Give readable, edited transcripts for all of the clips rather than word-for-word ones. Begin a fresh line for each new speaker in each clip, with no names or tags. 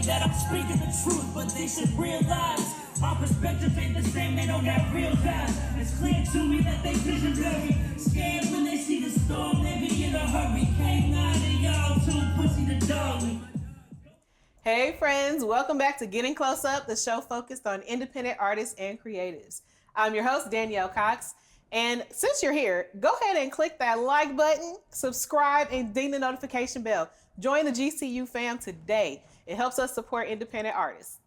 that I'm speaking the truth, but they should realize our perspectives ain't the same, they don't have real guys. It's clear to me that they vision blurry. Scared when they see the storm, they be in a hurry. Can't lie to y'all, too pussy the dog.
Hey friends, welcome back to Getting Close Up, the show focused on independent artists and creatives. I'm your host, Danielle Cox, and since you're here, go ahead and click that like button, subscribe, and ding the notification bell. Join the GCU fam today. It helps us support independent artists.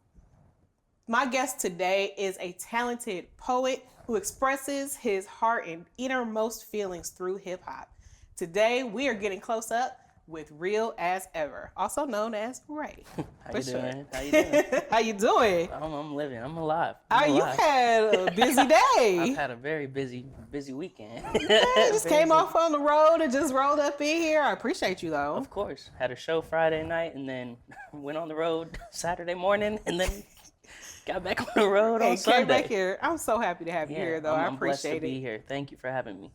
My guest today is a talented poet who expresses his heart and innermost feelings through hip hop. Today, we are getting close up with Real As Ever, also known as Ray.
How you doing? How you doing?
How you doing?
I'm living. I'm alive.
You had a busy day.
I've had a very busy weekend.
Yeah, just came off on the road and just rolled up in here. I appreciate you though.
Of course. Had a show Friday night and then went on the road Saturday morning and then got back on the road on Sunday.
Came back here. I'm so happy to have you here though. I appreciate
blessed to be here. Thank you for having me.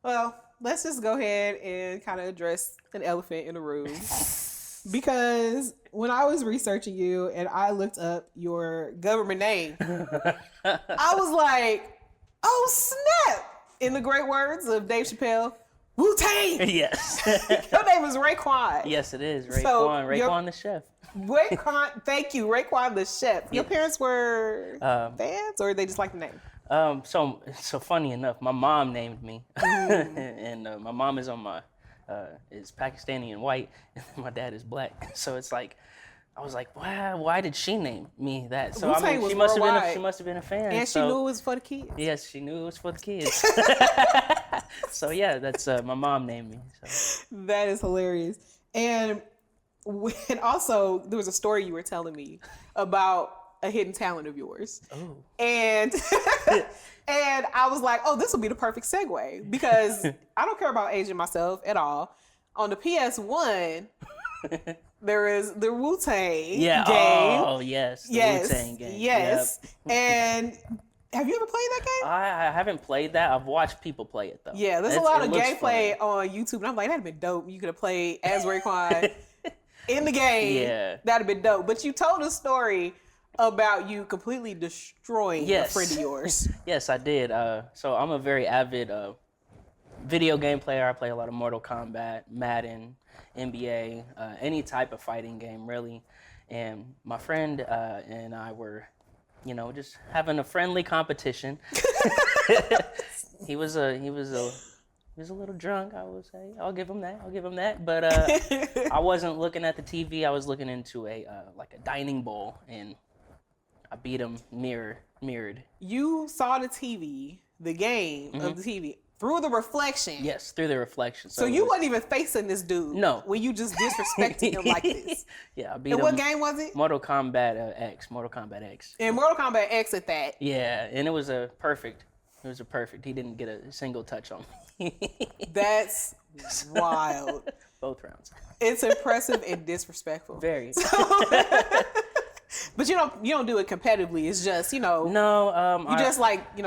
Well, let's just go ahead and kind of address an elephant in the room. Because when I was researching you and I looked up your government name, I was like, oh snap! In the great words of Dave Chappelle, Wu-Tang!
Yes.
Your name is Raekwon.
Yes, it is. Raekwon. Raekwon the chef.
Raekwon, thank you. Raekwon the chef. Your parents were fans or they just like the name?
So funny enough, my mom named me, and my mom is is Pakistani and white, and my dad is black. So it's like, I was like, wow, why did she name me that? So
Wu-Tang
she must have been a fan.
And she knew it was for the kids.
Yes, she knew it was for the kids. So yeah, that's my mom named me. So.
That is hilarious. And also there was a story you were telling me about a hidden talent of yours.
Oh.
And and I was like, oh, this will be the perfect segue because I don't care about aging myself at all. On the PS1, there is the Wu-Tang game.
Oh, yes. The
yes.
Wu-Tang game.
Yes.
Yep.
And have you ever played that game?
I haven't played that. I've watched people play it, though.
Yeah, there's a lot of gameplay on YouTube. And I'm like, that'd have been dope. You could have played as Raekwon in the game.
Yeah.
That'd have been dope. But you told a story about you completely destroying a friend of yours.
Yes, I did. So I'm a very avid video game player. I play a lot of Mortal Kombat, Madden, NBA, any type of fighting game, really. And my friend and I were, just having a friendly competition. He was a little drunk, I would say. I'll give him that. But I wasn't looking at the TV. I was looking into a dining bowl, and I beat him mirrored.
You saw the TV, the game of the TV, through the reflection.
Yes, through the reflection.
So you wasn't even facing this dude.
No.
When you just disrespected him like this.
Yeah, I beat
him.
And
what game was it?
Mortal Kombat X. Mortal Kombat X.
And Mortal Kombat X at that.
Yeah, and it was a perfect. He didn't get a single touch on me.
That's wild.
Both rounds.
It's impressive and disrespectful.
Very.
But you don't do it competitively. It's just,
No.
You just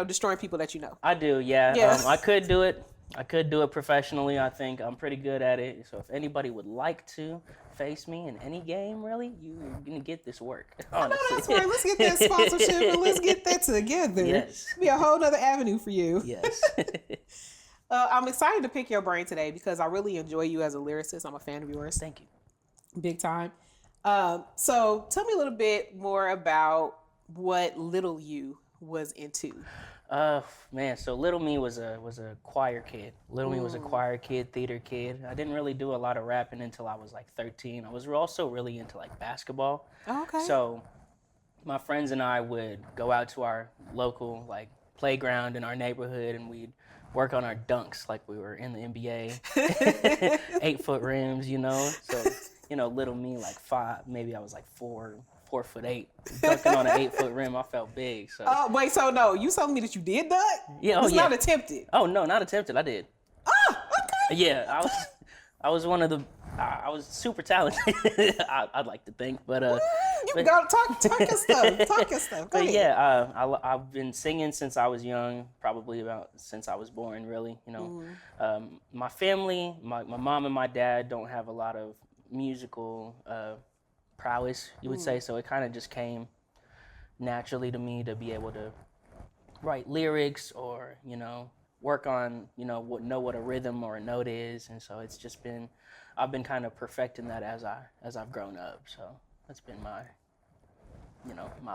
destroying people that you know.
I do, yeah.
Yeah.
I could do it. I could do it professionally. I think I'm pretty good at it. So if anybody would like to face me in any game, really, you're gonna get this work. Honestly.
I know that's right. Let's get that sponsorship and let's get that together.
Yes.
Be a whole other avenue for you.
Yes.
I'm excited to pick your brain today because I really enjoy you as a lyricist. I'm a fan of yours.
Thank you.
Big time. So tell me a little bit more about what Little You was into.
Man, so Little Me was a choir kid. Little Me was a choir kid, theater kid. I didn't really do a lot of rapping until I was like 13. I was also really into like basketball.
Oh, okay.
So my friends and I would go out to our local like playground in our neighborhood and we'd work on our dunks like we were in the NBA. 8-foot rims, So, little me like 5, maybe I was like 4'8", dunking on an 8-foot rim. I felt big. So.
Oh, wait, so no, you telling me that you did that?
Yeah,
it's not attempted.
Oh no, not attempted. I did.
Oh, okay.
Yeah, I was one of the. I was super talented. I'd like to think, but
you gotta talk your stuff. Talk your stuff. Go ahead.
Yeah, I've been singing since I was young, probably about since I was born. Really, my family, my mom and my dad don't have a lot of musical prowess, you would say. So it kind of just came naturally to me to be able to write lyrics or, work on, know what a rhythm or a note is. And so it's just been, I've been kind of perfecting that as I've grown up. So that's been my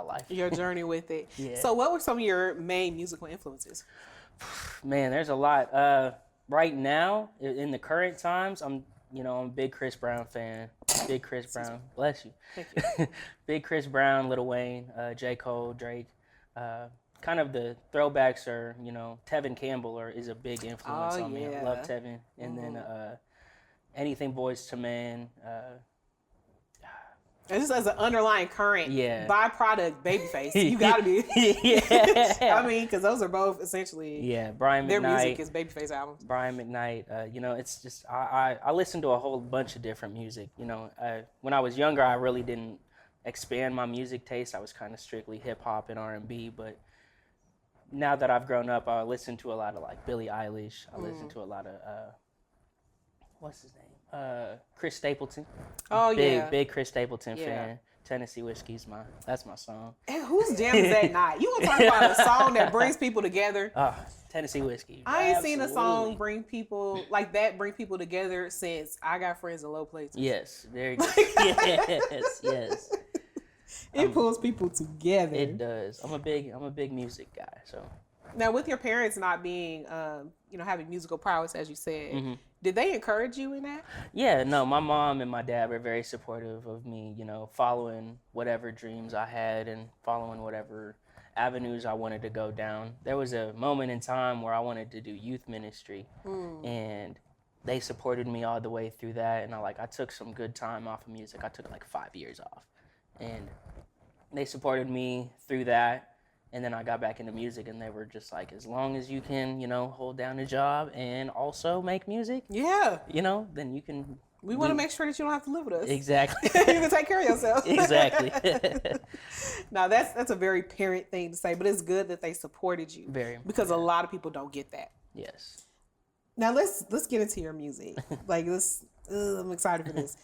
life.
Your journey with it.
Yeah.
So what were some of your main musical influences?
Man, there's a lot. Right now, in the current times, I'm a big Chris Brown fan. Big Chris Brown. Bless you.
Thank you.
Big Chris Brown, Lil Wayne, J. Cole, Drake. Kind of the throwbacks are, Tevin Campbell is a big influence on me. I love Tevin. And then anything Boys to Men.
And just as an underlying current byproduct, Babyface, you gotta be.
Yeah.
I mean, because those are both essentially
Brian McKnight.
Their music is Babyface albums.
Brian McKnight. It's just I listen to a whole bunch of different music. When I was younger, I really didn't expand my music taste. I was kind of strictly hip hop and R&B. But now that I've grown up, I listen to a lot of like Billie Eilish. I listen to a lot of what's his name? Chris Stapleton.
Oh,
Big Chris Stapleton fan. Tennessee Whiskey's that's my song.
And whose jam is that not? You want to talk about a song that brings people together?
Tennessee Whiskey.
I ain't seen a song bring people together since I Got Friends in Low Places.
Yes, very good. yes.
It pulls people together.
It does. I'm a big music guy. So
now, with your parents not being, having musical prowess, as you said, did they encourage you in that?
Yeah, no, my mom and my dad were very supportive of me, following whatever dreams I had and following whatever avenues I wanted to go down. There was a moment in time where I wanted to do youth ministry, and they supported me all the way through that. And I took some good time off of music. I took like 5 years off, and they supported me through that. And then I got back into music, and they were just like, as long as you can, hold down a job and also make music, then you can.
We want to make sure that you don't have to live with us.
Exactly.
You can take care of yourself.
Exactly.
Now, that's a very parent thing to say, but it's good that they supported you.
Very.
Because a lot of people don't get that.
Yes.
Now, let's get into your music. I'm excited for this.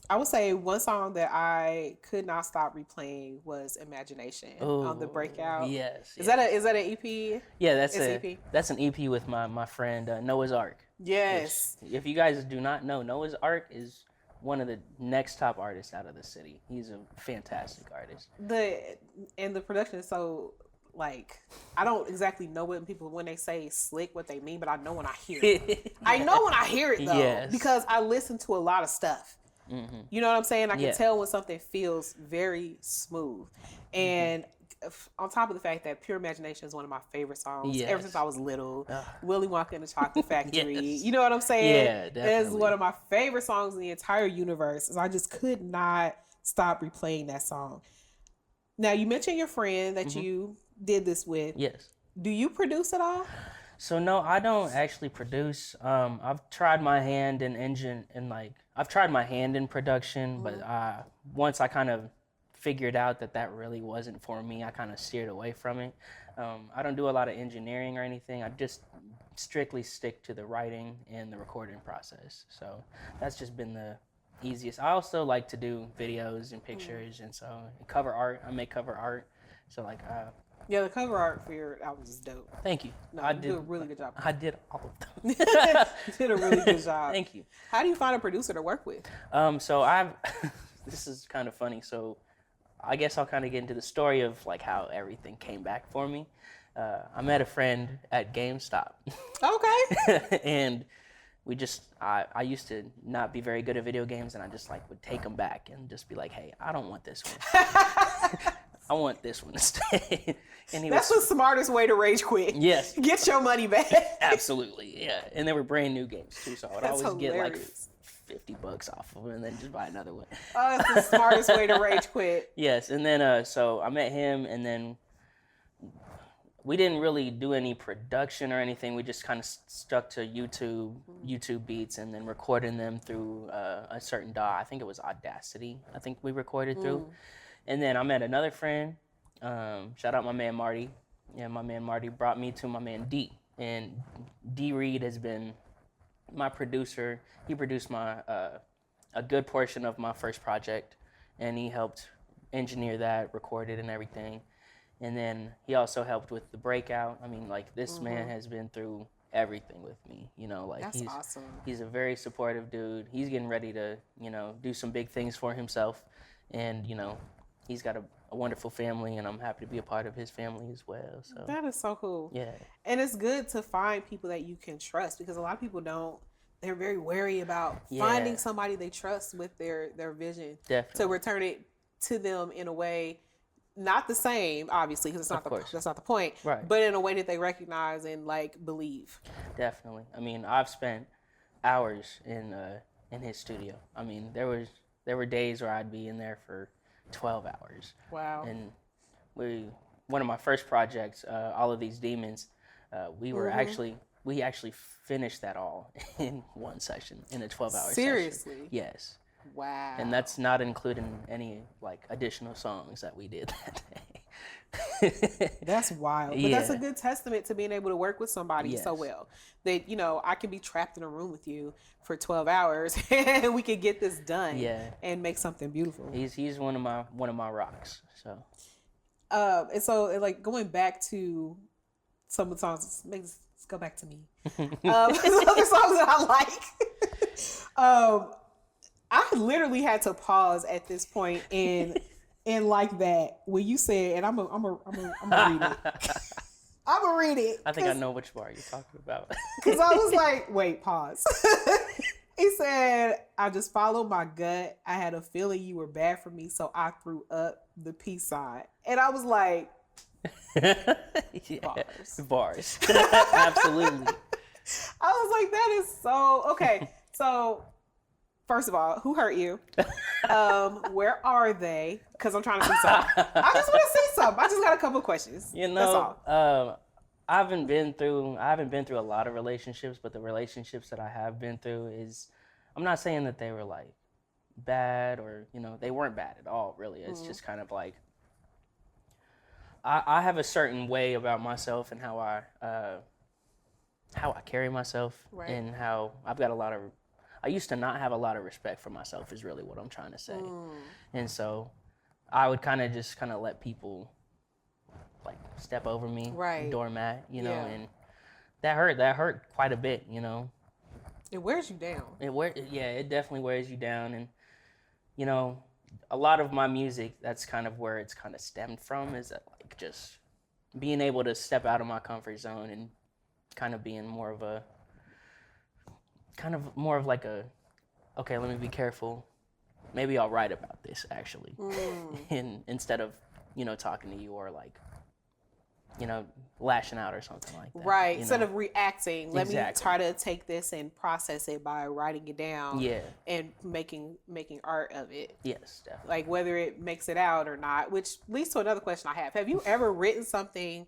I would say one song that I could not stop replaying was "Imagination" on the Breakout.
Yes.
Is that an EP?
Yeah, that's an EP with my friend Noah's Ark.
Yes.
Which, if you guys do not know, Noah's Ark is one of the next top artists out of the city. He's a fantastic artist.
The production is so I don't exactly know when they say slick what they mean, but I know when I hear it. I know when I hear it though, because I listen to a lot of stuff. Mm-hmm. You know what I'm saying? I can tell when something feels very smooth. And on top of the fact that Pure Imagination is one of my favorite songs ever since I was little. Willy Wonka and the Chocolate Factory. You know what I'm saying?
Yeah, definitely.
It's one of my favorite songs in the entire universe. And I just could not stop replaying that song. Now, you mentioned your friend that you did this with.
Yes.
Do you produce at all?
So no, I don't actually produce. I've tried my hand in I've tried my hand in production, but once I kind of figured out that really wasn't for me, I kind of steered away from it. I don't do a lot of engineering or anything. I just strictly stick to the writing and the recording process. So that's just been the easiest. I also like to do videos and pictures, and so cover art. I make cover art. So
the cover art for your album is dope.
Thank you.
No, you did a really good job.
I did all of them.
You did a really good job.
Thank you.
How do you find a producer to work with?
So this is kind of funny. So I guess I'll kind of get into the story of how everything came back for me. I met a friend at GameStop.
Okay.
And I used to not be very good at video games, and I just would take them back and just be like, hey, I don't want this one. I want this one to stay. And
that's the smartest way to rage quit.
Yes.
Get your money back.
Absolutely, yeah. And they were brand new games too, so I would always
hilarious.
Get $50 off of them and then just buy another one.
Oh, it's the smartest way to rage quit.
Yes, and then so I met him, and then we didn't really do any production or anything. We just kind of stuck to YouTube beats, and then recording them through a certain DAW. I think it was Audacity. I think we recorded through. And then I met another friend. Shout out my man Marty. Yeah, my man Marty brought me to my man D. And D Reed has been my producer. He produced my a good portion of my first project, and he helped engineer that, record it, and everything. And then he also helped with the breakout. I mean, like, this man has been through everything with me, you know, like
That's awesome.
He's a very supportive dude. He's getting ready to, you know, do some big things for himself, and, you know, he's got a wonderful family, and I'm happy to be a part of his family as well. So
that is so cool.
Yeah.
And it's good to find people that you can trust, because a lot of people don't. They're very wary about finding somebody they trust with their vision.
Definitely.
To return it to them in a way, not the same, obviously, because that's not the point.
Right.
But in a way that they recognize and like believe. Definitely.
I mean, I've spent hours in his studio. I mean, there were days where I'd be in there for 12 hours.
Wow.
And one of my first projects, All of These Demons, we actually finished that all in one session, in a 12-hour session.
Seriously?
Yes.
Wow.
And that's not including any like additional songs that we did that day.
That's wild. But that's a good testament to being able to work with somebody so well. That, you know, I can be trapped in a room with you for 12 hours and we could get this done and make something beautiful.
He's one of my rocks. So
and so, like, going back to some of the songs, let's go back to me. Some other songs that I like. I literally had to pause at this point and like that when you said, and I'm gonna read it. I'm gonna read it.
I think I know which bar you're talking about.
Because I was like, wait, pause. He said, I just followed my gut. I had a feeling you were bad for me, so I threw up the peace sign. And I was like,
Bars. Absolutely.
I was like, that is so okay. So first of all, who hurt you? Where are they? Because I'm trying to see something. I just want to see something. I just got a couple of questions.
You know,
that's all.
I haven't been through a lot of relationships, but the relationships that I have been through I'm not saying that they were like bad, or, you know, they weren't bad at all, really. It's just kind of like, I have a certain way about myself and how I carry myself, and how I used to not have a lot of respect for myself, is really what I'm trying to say. And so I would kind of let people like step over me, doormat, you know, and that hurt quite a bit, you know.
It wears you down.
It definitely wears you down. And, you know, a lot of my music, that's kind of where it's kind of stemmed from, is that, like, just being able to step out of my comfort zone and kind of being more of like a, okay, let me be careful. Maybe I'll write about this, actually. Instead of, you know, talking to you, or like, you know, lashing out or something like that.
Right. Instead of reacting, let me try to take this and process it by writing it down. And making art of it.
Yes, definitely.
Like, whether it makes it out or not, which leads to another question I have. Have you ever written something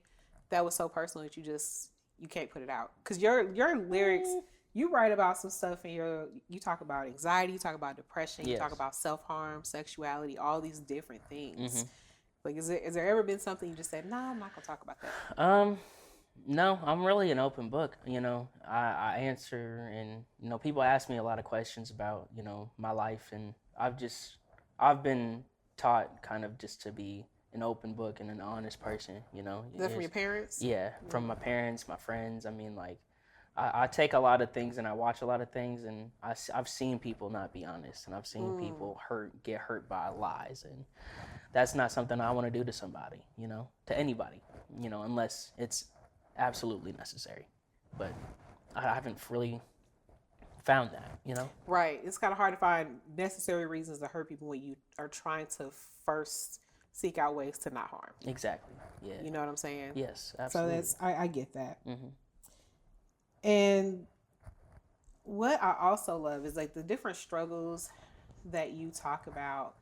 that was so personal that you can't put it out? Because your lyrics, you write about some stuff, and you talk about anxiety, you talk about depression, you talk about self-harm, sexuality, all these different things. Like, is there ever been something you just said, no, I'm not gonna talk about that?
No, I'm really an open book. You know, I answer, and, you know, people ask me a lot of questions about, you know, my life, and I've been taught kind of just to be an open book and an honest person, you know.
Is that from your parents?
Yeah, from my parents, my friends. I mean, like, I take a lot of things and I watch a lot of things, and I've seen people not be honest, and I've seen people get hurt by lies, and that's not something I want to do to somebody, you know, to anybody, you know, unless it's absolutely necessary. But I haven't really found that, you know.
Right. It's kind of hard to find necessary reasons to hurt people when you are trying to first seek out ways to not harm.
Exactly. Yeah.
You know what I'm saying?
Yes, absolutely.
So I get that. And what I also love is, like, the different struggles that you talk about,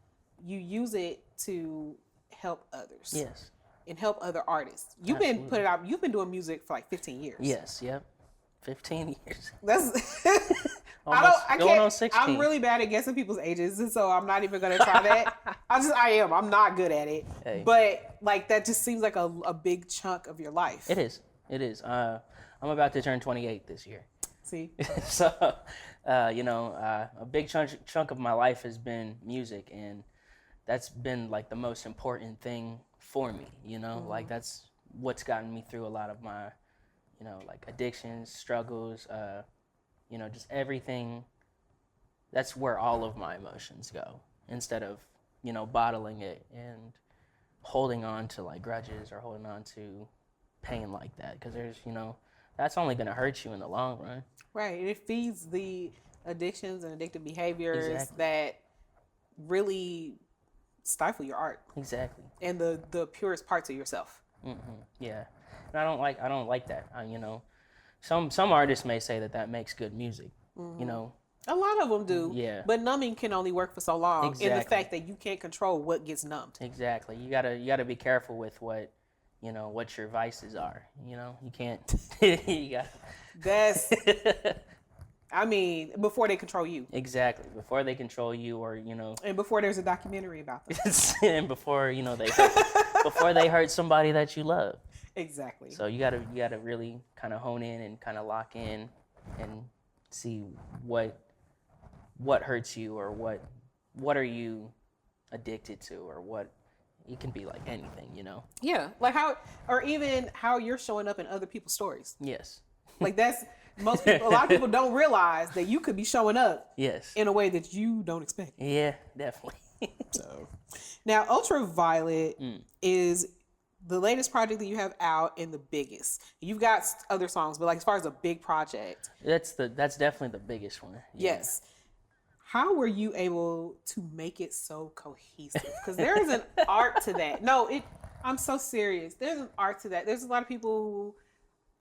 you use it to help others.
Yes.
And help other artists. You've been doing music for like 15 years.
Yes, yep. 15 years.
That's
going on 16.
I'm really bad at guessing people's ages, and so I'm not even gonna try that. I'm not good at it.
Hey.
But, like, that just seems like a big chunk of your life.
It is. I'm about to turn 28 this year.
See?
So A big chunk of my life has been music, and that's been like the most important thing for me. Like that's what's gotten me through a lot of my, like addictions, struggles, just everything. That's where all of my emotions go instead of, bottling it and holding on to like grudges or holding on to pain like that. Because there's, that's only going to hurt you in the long run.
Right. It feeds the addictions and addictive behaviors
Exactly.
that really stifle your art.
Exactly.
And the purest parts of yourself.
Yeah. And I don't like that. Some artists may say that makes good music,
A lot of them do.
Yeah.
But numbing can only work for so long.
Exactly.
In the fact that you can't control what gets numbed.
Exactly. You gotta be careful with what your vices are. You can't. You got.
That's. I mean, before they control you.
Exactly. Before they control you, or
And before there's a documentary about them.
and before before they hurt somebody that you love.
Exactly.
So you gotta really kind of hone in and kind of lock in and see what hurts you, or what are you addicted to, or what. It can be like anything,
Yeah, like how you're showing up in other people's stories.
Yes.
Like that's a lot of people don't realize that you could be showing up
Yes.
in a way that you don't expect.
Yeah, definitely.
So now Ultraviolet is the latest project that you have out and the biggest. You've got other songs, but like as far as a big project.
That's definitely the biggest one. Yeah.
Yes. How were you able to make it so cohesive? Because there is an art to that. No, I'm so serious. There's an art to that. There's a lot of people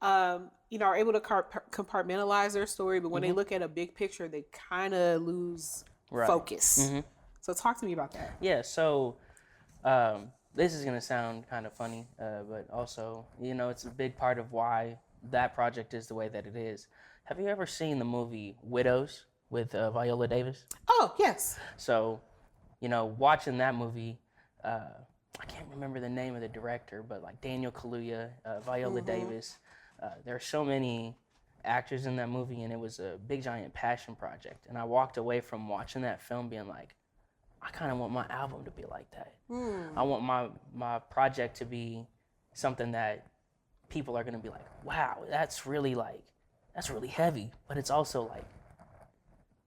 who, are able to compartmentalize their story, but when they look at a big picture, they kind of lose focus. So talk to me about that.
Yeah. So, this is gonna sound kind of funny, but also, it's a big part of why that project is the way that it is. Have you ever seen the movie Widows with Viola Davis?
Oh, yes.
So, watching that movie, I can't remember the name of the director, but like Daniel Kaluuya, Viola Davis, there are so many actors in that movie, and it was a big giant passion project. And I walked away from watching that film being like, I kind of want my album to be like that. I want my project to be something that people are going to be like, wow, that's really heavy, but it's also like,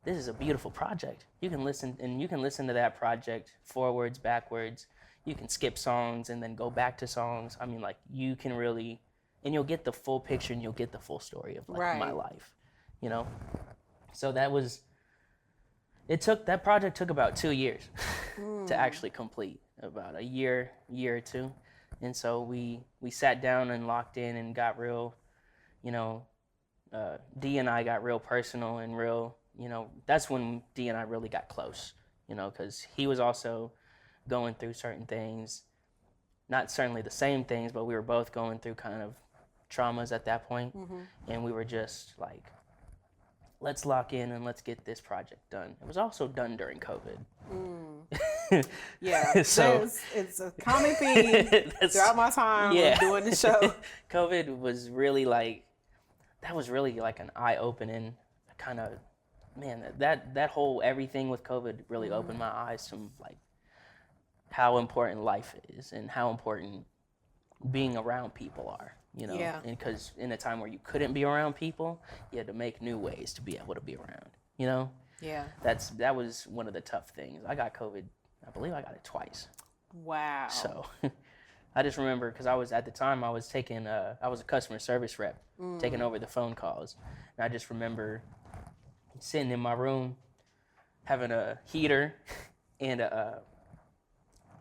this is a beautiful project. You can listen to that project forwards, backwards. You can skip songs and then go back to songs. I mean, like you can really, and you'll get the full picture and you'll get the full story of like my life, So that project took about 2 years to actually complete, about a year or two. And so we sat down and locked in and got real, D and I got real personal and real, that's when D and I really got close, because he was also going through certain things, not certainly the same things, but we were both going through kind of traumas at that point. And we were just like, let's lock in and let's get this project done. It was also done during COVID.
Yeah, so it's a common theme throughout my time of doing the show.
COVID was really that was really like an eye-opening kind of, man, that whole everything with COVID really opened my eyes to like how important life is and how important being around people are, and because in a time where you couldn't be around people, you had to make new ways to be able to be around,
Yeah.
That was one of the tough things. I got COVID, I believe I got it twice.
Wow.
So I just remember, because I was a customer service rep, taking over the phone calls. And I just remember sitting in my room, having a heater and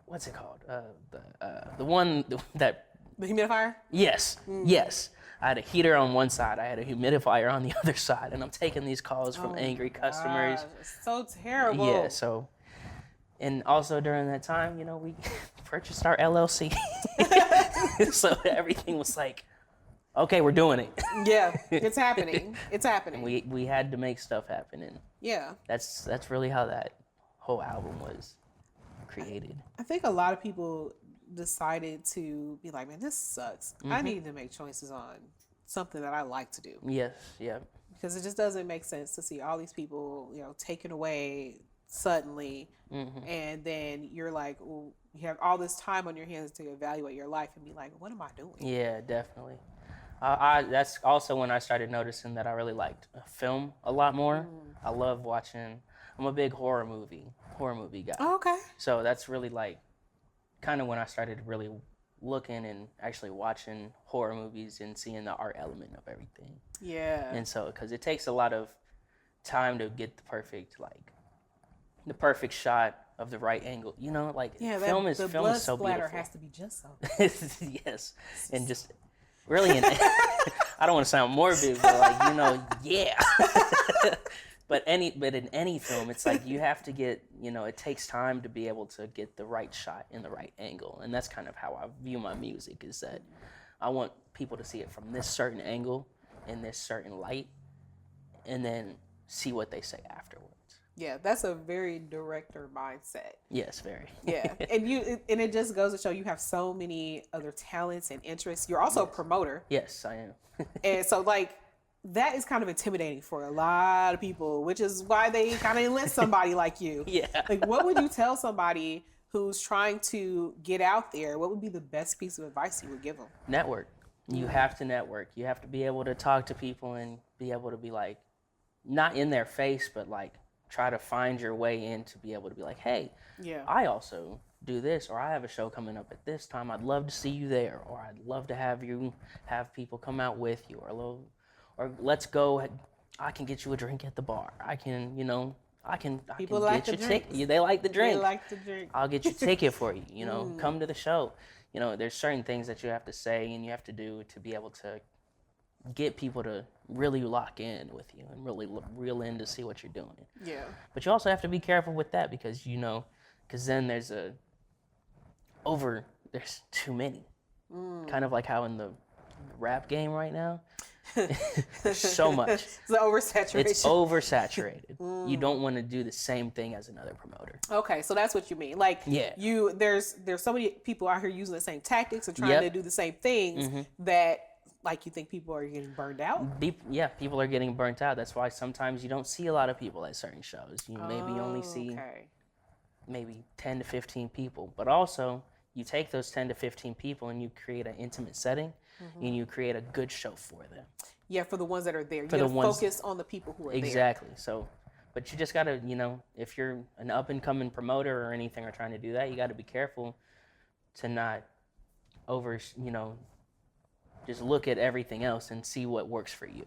what's it called? The
humidifier?
Yes, yes. I had a heater on one side, I had a humidifier on the other side, and I'm taking these calls from angry customers.
Gosh, it's so terrible.
Yeah, so, and also during that time, we purchased our LLC. So everything was like, okay, we're doing it.
Yeah, it's happening. It's happening.
We had to make stuff happen, and that's really how that whole album was created.
I think a lot of people decided to be like, man, this sucks. I need to make choices on something that I like to do.
Yes, yeah.
because it just doesn't make sense to see all these people, taken away suddenly, and then you're like, well, you have all this time on your hands to evaluate your life and be like, what am I doing?
Yeah, definitely. That's also when I started noticing that I really liked film a lot more. I love watching. I'm a big horror movie guy.
Oh, okay.
So that's really like kind of when I started really looking and actually watching horror movies and seeing the art element of everything.
Yeah.
And so, because it takes a lot of time to get the perfect shot of the right angle. Film is
the
film
blood
is so
splatter
beautiful.
has to be just so.
Yes, and just really, I don't want to sound morbid, but yeah. But in any film, it's like you have to get, it takes time to be able to get the right shot in the right angle. And that's kind of how I view my music, is that I want people to see it from this certain angle in this certain light, and then see what they say afterwards.
Yeah, that's a very director mindset.
Yes, very.
Yeah, and it just goes to show you have so many other talents and interests. You're also a promoter.
Yes, I am.
And so that is kind of intimidating for a lot of people, which is why they kind of enlist somebody like you.
Yeah.
What would you tell somebody who's trying to get out there? What would be the best piece of advice you would give them?
Network. You have to network. You have to be able to talk to people and be able to be not in their face, but try to find your way in to be able to be like, hey, I also do this, or I have a show coming up at this time. I'd love to see you there, or I'd love to have people come out with you, or let's go. I can get you a drink at the bar. I can
People
I
like
can
the
get you
drinks.
ticket. They like the drink.
They like the drink.
I'll get you a ticket for you. Come to the show. There's certain things that you have to say and you have to do to be able to get people to really lock in with you and really reel in to see what you're doing.
Yeah.
But you also have to be careful with that because then there's too many. Kind of like how in the rap game right now, there's so much.
It's oversaturation.
It's oversaturated. You don't want to do the same thing as another promoter.
Okay, so that's what you mean. There's so many people out here using the same tactics and trying to do the same things that you think people are getting burned out?
People are getting burnt out. That's why sometimes you don't see a lot of people at certain shows. You maybe only see maybe 10 to 15 people. But also, you take those 10 to 15 people and you create an intimate setting and you create a good show for them.
Yeah, for the ones that are there. You gotta focus on the people who are there.
Exactly. So, but you just gotta, if you're an up and coming promoter or anything or trying to do that, you gotta be careful to not just look at everything else and see what works for you.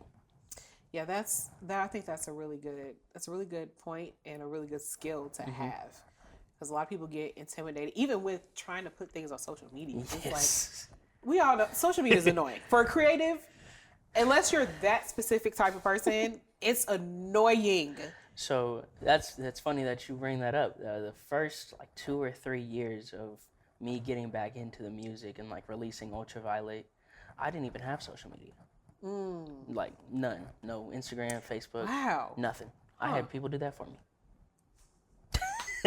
Yeah, I think that's a really good point and a really good skill to have. Because a lot of people get intimidated, even with trying to put things on social media. It's we all know social media is annoying. For a creative, unless you're that specific type of person, it's annoying.
So that's funny that you bring that up. The first 2 or 3 years of me getting back into the music and releasing Ultraviolet, I didn't even have social media. None. No Instagram, Facebook.
Wow.
Nothing. I had people do that for me.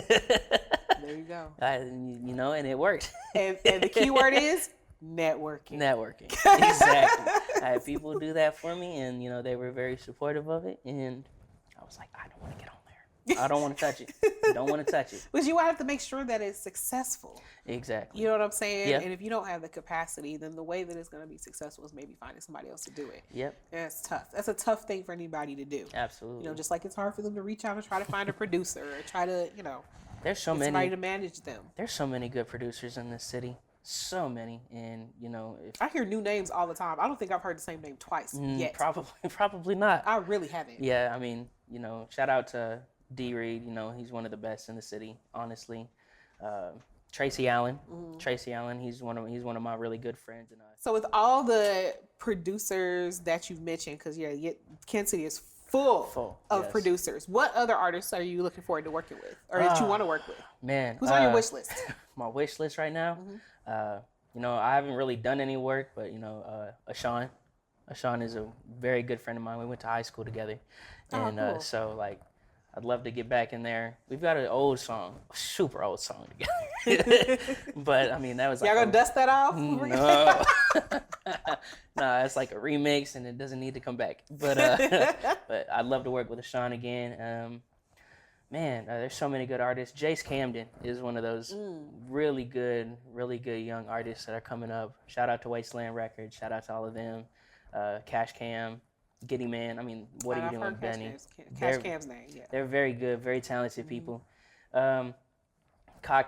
There you go.
And it worked.
And the key word is networking.
Networking. Exactly. I had people do that for me, and they were very supportive of it. And I was like, I don't want to get on there. I don't want to touch it. Don't want to touch it.
But you have to make sure that it's successful.
Exactly.
You know what I'm saying?
Yep.
And if you don't have the capacity, then the way that it's going to be successful is maybe finding somebody else to do it.
Yep.
And it's tough. That's a tough thing for anybody to do.
Absolutely.
Just like it's hard for them to reach out and try to find a producer or try to,
there's so many
somebody to manage them.
There's so many good producers in this city. So many. And,
I hear new names all the time. I don't think I've heard the same name twice yet.
Probably not.
I really haven't.
Yeah, I mean, shout out to D. Reed. He's one of the best in the city, honestly. Tracy Allen. Tracy Allen, he's one of my really good friends. And
so with all the producers that you've mentioned, because Kansas City is full of producers. What other artists are you looking forward to working with, or that you want to work with?
Man,
who's on your wish list?
My wish list right now. I haven't really done any work, but Ashawn. Ashawn is a very good friend of mine. We went to high school together, and
cool.
so I'd love to get back in there. We've got an old song, super old song together. But I mean, that was like
y'all gonna dust that off?
no, no, it's like a remix, and it doesn't need to come back. But but I'd love to work with Ashawn again. Man, there's so many good artists. Jace Camden is one of those really good young artists that are coming up. Shout out to Wasteland Records. Shout out to all of them. Cash Cam. Giddy Man. I mean, what are you doing, Benny?
Cash Cam's name, yeah.
They're very good, very talented people. Cod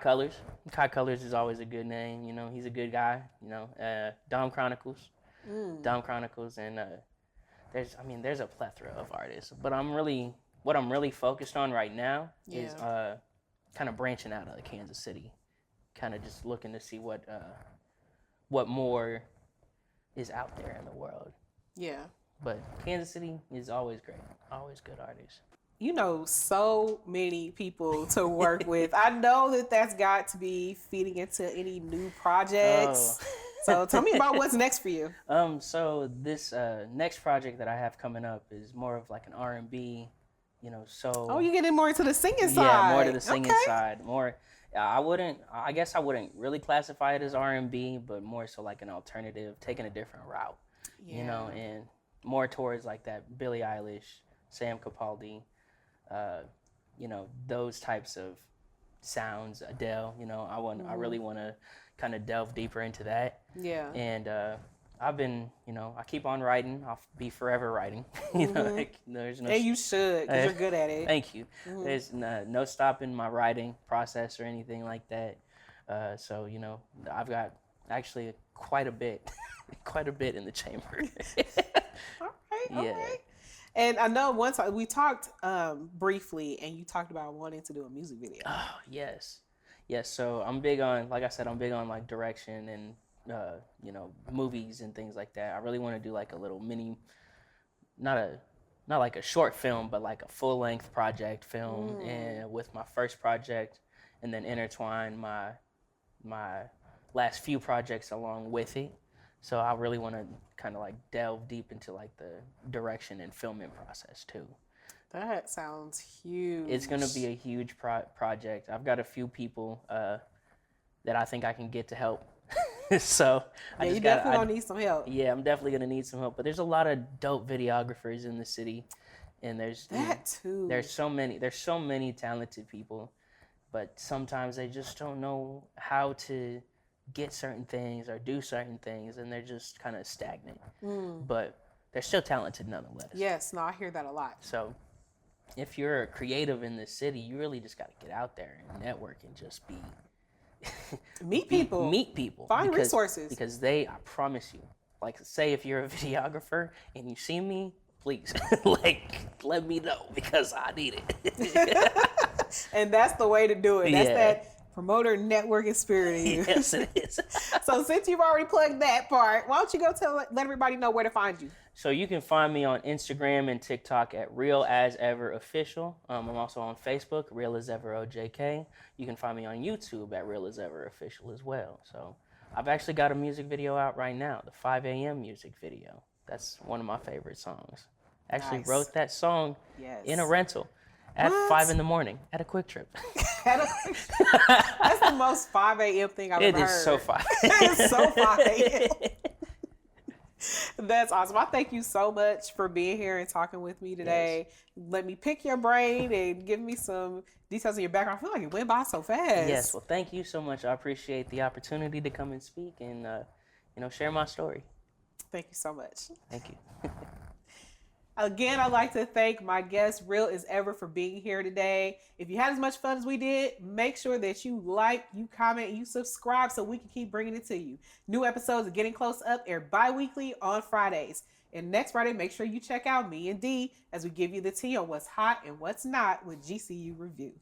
Colors. Cod Colors is always a good name. You know, he's a good guy. You know, Dom Chronicles. Dom Chronicles, and there's a plethora of artists. But what I'm really focused on right now is kind of branching out of Kansas City, kind of just looking to see what more is out there in the world.
Yeah.
But Kansas City is always great. Always good artists.
You know so many people to work with. I know that's got to be feeding into any new projects.
Oh.
So tell me about what's next for you.
So this next project that I have coming up is more of like an R&B, you know, so.
Oh, you're getting more into the singing side.
Yeah, more to the singing side. More, I guess I wouldn't really classify it as R&B, but more so like an alternative, taking a different route, you know, and more towards like that Billie Eilish, Sam Capaldi, you know, those types of sounds, Adele, you know, I really want to kind of delve deeper into that.
Yeah.
And I've been, you know, I keep on writing. I'll be forever writing. You know, like, there's no.
And you should, because you're good at it.
Thank you. There's no stopping my writing process or anything like that. So, you know, I've got actually quite a bit in the chamber.
All right. And I know once we talked briefly, and you talked about wanting to do a music video.
Oh, yes. So I'm big on, like I said, like direction and you know, movies and things like that. I really want to do like a little mini, not like a short film, but like a full length project film, and with my first project, and then intertwine my last few projects along with it. So I really want to kind of like delve deep into like the direction and filming process too.
That sounds huge.
It's going to be a huge project. I've got a few people that I think I can get to help. So
yeah, you definitely gonna need some help.
Yeah, I'm definitely gonna need some help. But there's a lot of dope videographers in the city, and there's
too.
There's so many talented people, but sometimes they just don't know how to get certain things or do certain things, and they're just kind of stagnant. But they're still talented nonetheless.
Yes, no, I hear that a lot.
So if you're a creative in this city, you really just got to get out there and network and just be
meet people, find resources,
because I promise you, like, say if you're a videographer and you see me, please like let me know, because I need it.
And that's the way to do it. That's that promoter networking spirit in you.
Yes, it is.
So since you've already plugged that part, why don't you go let everybody know where to find you?
So you can find me on Instagram and TikTok at Real As Ever Official. I'm also on Facebook, Real As Ever OJK. You can find me on YouTube at Real As Ever Official as well. So I've actually got a music video out right now, the 5 a.m. music video. That's one of my favorite songs. Actually wrote that song in a rental at 5 in the morning at a Quick Trip. That's
the most 5 a.m. thing I've ever heard.
It is so 5.
It is so 5 a.m. That's awesome. I thank you so much for being here and talking with me today. Yes. Let me pick your brain and give me some details of your background. I feel like it went by so fast.
Yes. Well, thank you so much. I appreciate the opportunity to come and speak and, share my story.
Thank you so much.
Thank you.
Again, I'd like to thank my guest, Real As Ever, for being here today. If you had as much fun as we did, make sure that you like, you comment, you subscribe so we can keep bringing it to you. New episodes of Getting Close Up air bi-weekly on Fridays. And next Friday, make sure you check out me and Dee as we give you the tea on what's hot and what's not with GCU Review.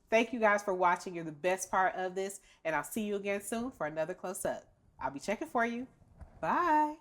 Thank you guys for watching. You're the best part of this. And I'll see you again soon for another Close Up. I'll be checking for you. Bye.